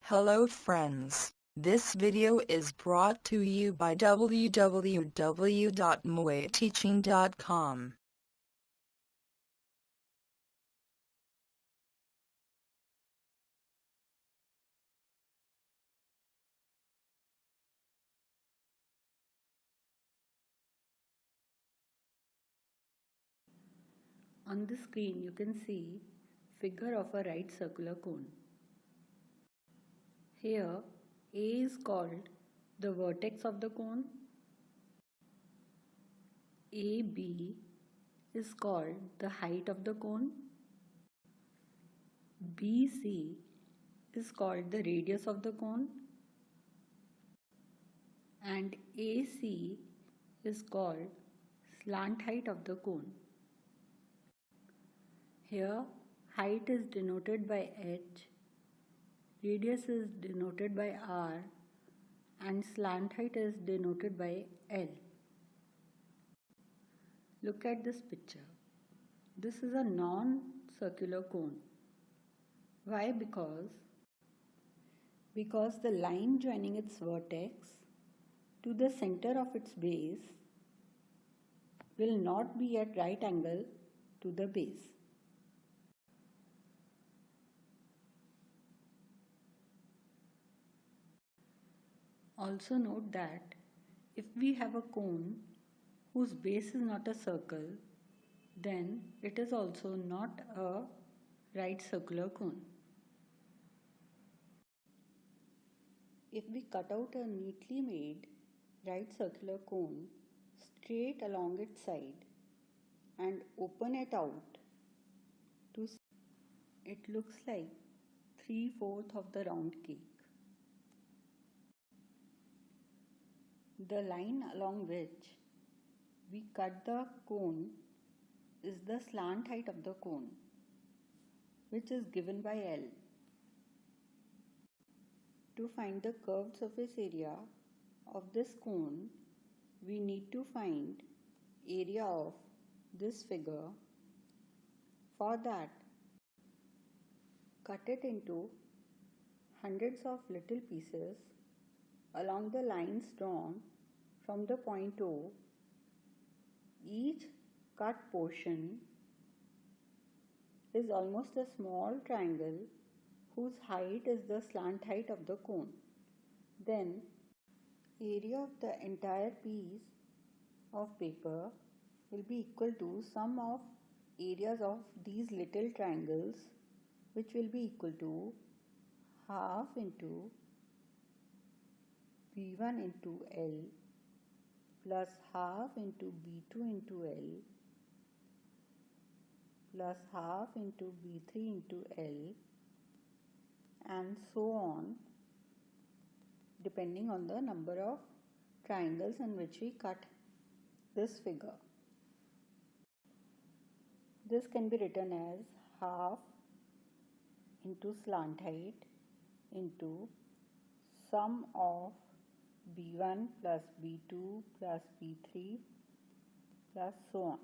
Hello friends, this video is brought to you by www.moateaching.com. On the screen you can see figure of a right circular cone. Here A is called the vertex of the cone, AB is called the height of the cone, BC is called the radius of the cone, and AC is called slant height of the cone. Here height is denoted by H, radius is denoted by R, and slant height is denoted by L. Look at this picture. This is a non-circular cone. Why? Because the line joining its vertex to the center of its base will not be at right angle to the base. Also note that if we have a cone whose base is not a circle, then it is also not a right circular cone. If we cut out a neatly made right circular cone straight along its side and open it out, it looks like 3/4 of the round cake. The line along which we cut the cone is the slant height of the cone, which is given by L. To find the curved surface area of this cone, we need to find area of this figure. For that, cut it into hundreds of little pieces along the lines drawn from the point O. Each cut portion is almost a small triangle whose height is the slant height of the cone. Then area of the entire piece of paper will be equal to sum of areas of these little triangles, which will be equal to half into B1 into L plus half into B2 into L plus half into B3 into L, and so on, depending on the number of triangles in which we cut this figure. This can be written as half into slant height into sum of B1 plus B2 plus B3 plus so on.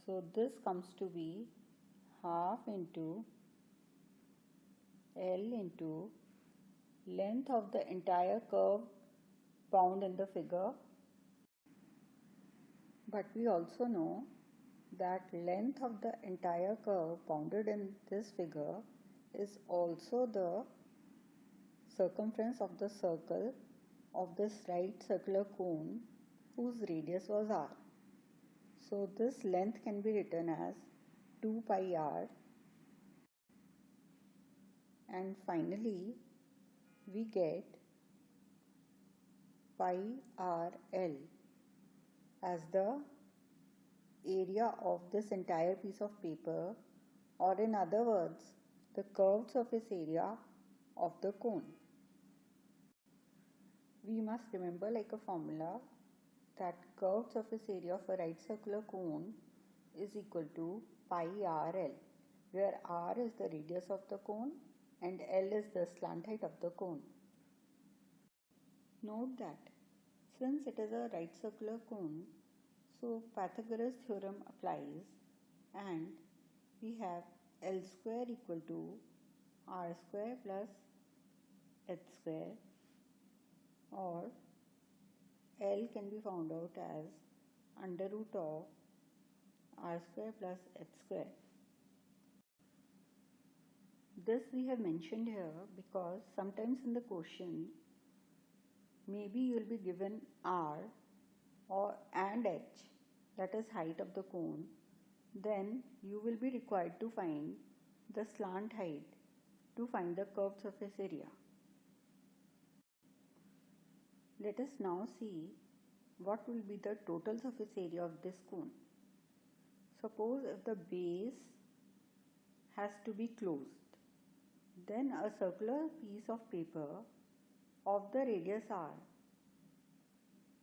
So this comes to be half into L into length of the entire curve bound in the figure. But we also know that length of the entire curve bounded in this figure is also the circumference of the circle of this right circular cone whose radius was R. So this length can be written as 2 pi r, and finally we get pi r L as the area of this entire piece of paper, or in other words, the curved surface area of the cone. We must remember like a formula that curved surface area of a right circular cone is equal to pi RL, where R is the radius of the cone and L is the slant height of the cone. Note that since it is a right circular cone, so Pythagoras theorem applies and we have L square equal to r square plus h square, or L can be found out as under root of r square plus h square. This we have mentioned here because sometimes in the question maybe you will be given r or and h, that is height of the cone, then you will be required to find the slant height to find the curved surface area. Let us now see what will be the total surface area of this cone. Suppose if the base has to be closed, then a circular piece of paper of the radius r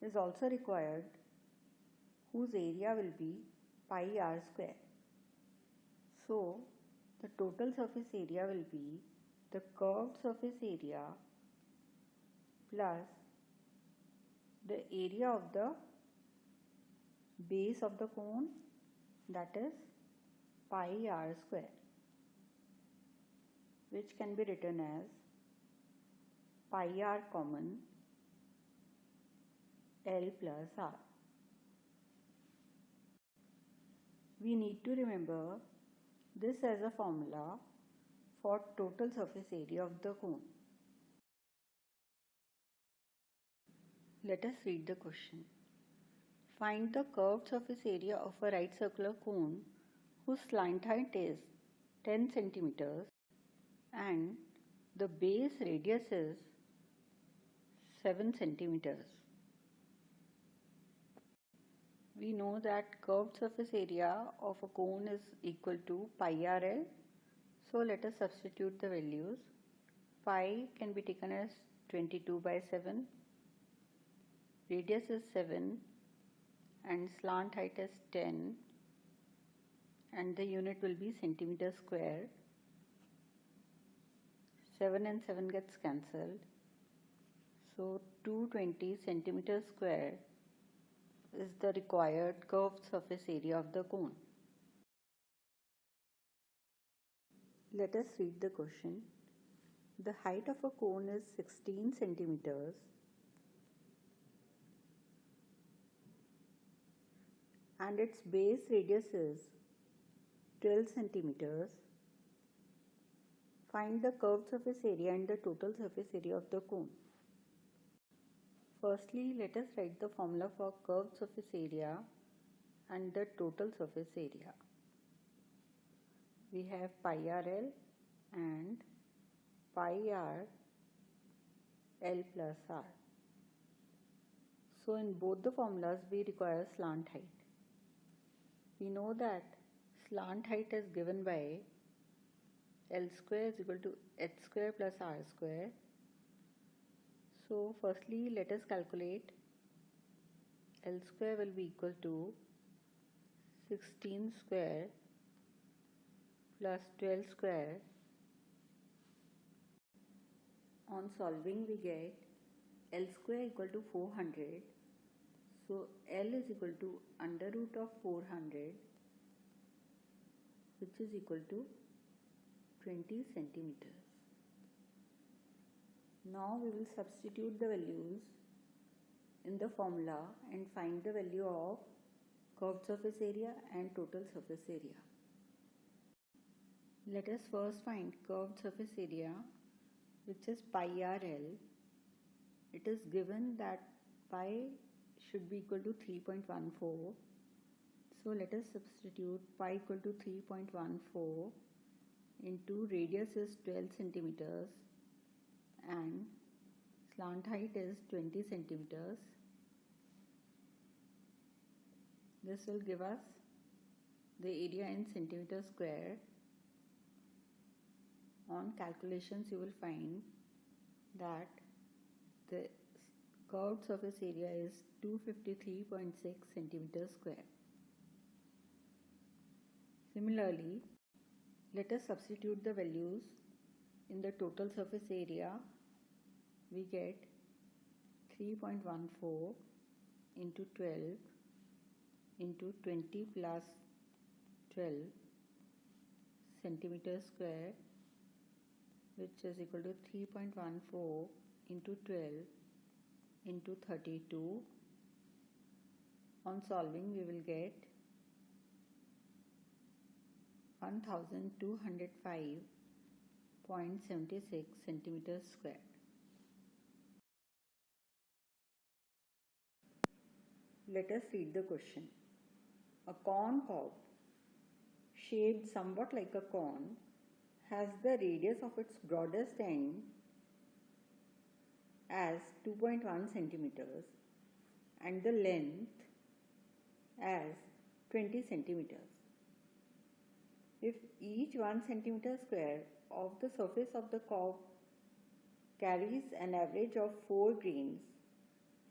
is also required, whose area will be pi r square. So the total surface area will be the curved surface area plus the area of the base of the cone, that is pi r square, which can be written as pi r common L plus r. We need to remember this as a formula for total surface area of the cone. Let us read the question. Find the curved surface area of a right circular cone whose slant height is 10 centimeters and the base radius is 7 centimeters. We know that curved surface area of a cone is equal to pi rl. So let us substitute the values. Pi can be taken as 22 by 7. Radius is 7 and slant height is 10 and the unit will be centimeter square. 7 and 7 gets cancelled. So 220 centimeter square is the required curved surface area of the cone. Let us read the question. The height of a cone is 16 centimeters and its base radius is 12 centimeters. Find the curved surface area and the total surface area of the cone. Firstly, let us write the formula for curved surface area and the total surface area. We have pi rl and pi r L plus r. So in both the formulas we require slant height. We know that slant height is given by L square is equal to h square plus r square. So firstly let us calculate. L square will be equal to 16 square plus 12 square. On solving we get L square equal to 400. So L is equal to under root of 400, which is equal to 20 centimeters. Now we will substitute the values in the formula and find the value of curved surface area and total surface area. Let us first find curved surface area, which is pi rl. It is given that pi should be equal to 3.14. So let us substitute pi equal to 3.14 into radius is 12 centimeters and slant height is 20 centimeters. This will give us the area in centimeter square. On calculations you will find that the curved surface area is 253.6 centimeters square. Similarly, let us substitute the values in the total surface area. We get 3.14 into 12 into 20 plus 12 centimeters square which is equal to 3.14 into 12 into 32. On solving, we will get 1205.76 centimeters square. Let us read the question. A corn cob, shaped somewhat like a cone, has the radius of its broadest end as 2.1 centimeters and the length as 20 centimeters. If each 1 centimeter square of the surface of the cob carries an average of 4 grains,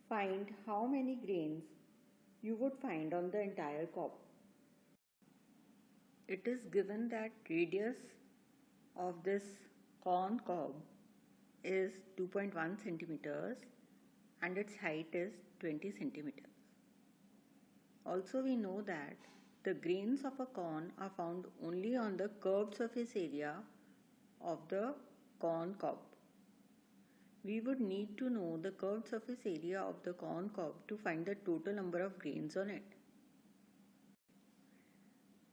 find how many grains you would find on the entire cob. It is given that radius of this corn cob is 2.1 centimeters and its height is 20 centimeters. Also, we know that the grains of a corn are found only on the curved surface area of the corn cob. We would need to know the curved surface area of the corn cob to find the total number of grains on it.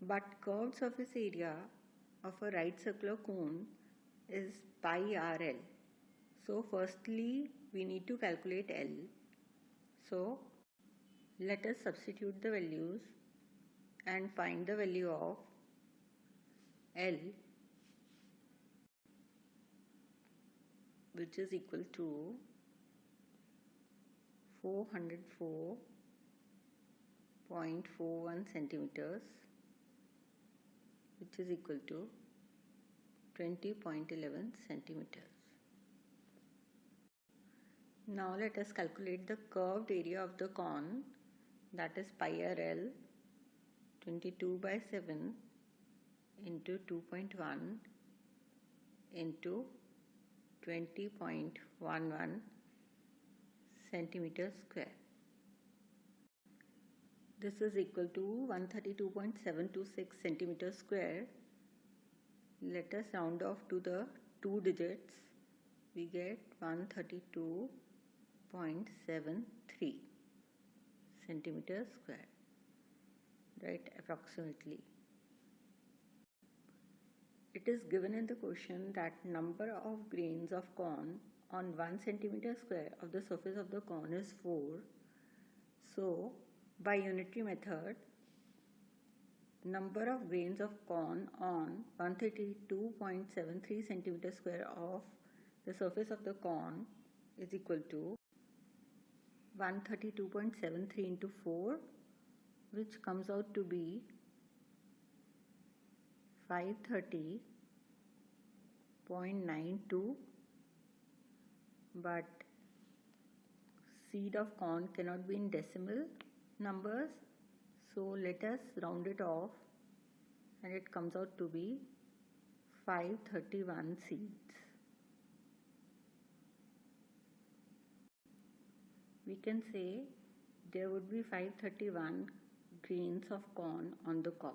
But curved surface area of a right circular cone is pi RL. So firstly, we need to calculate L. So let us substitute the values and find the value of L, which is equal to 404.41 centimeters, which is equal to 20.11 centimeters. Now let us calculate the curved area of the cone, that is pi RL, 22 by 7 into 2.1 into 20.11 centimeters square. This is equal to 132.726 centimeters square. Let us round off to the 2 digits. We get 132.73 centimeters square, right, approximately. It is given in the question that number of grains of corn on 1 centimeter square of the surface of the corn is 4. So, by unitary method, number of grains of corn on 132.73 centimeter square of the surface of the corn is equal to 132.73 into 4, which comes out to be 530.92, but seed of corn cannot be in decimal numbers, so let us round it off and it comes out to be 531 seeds. We can say there would be 531 grains of corn on the cob.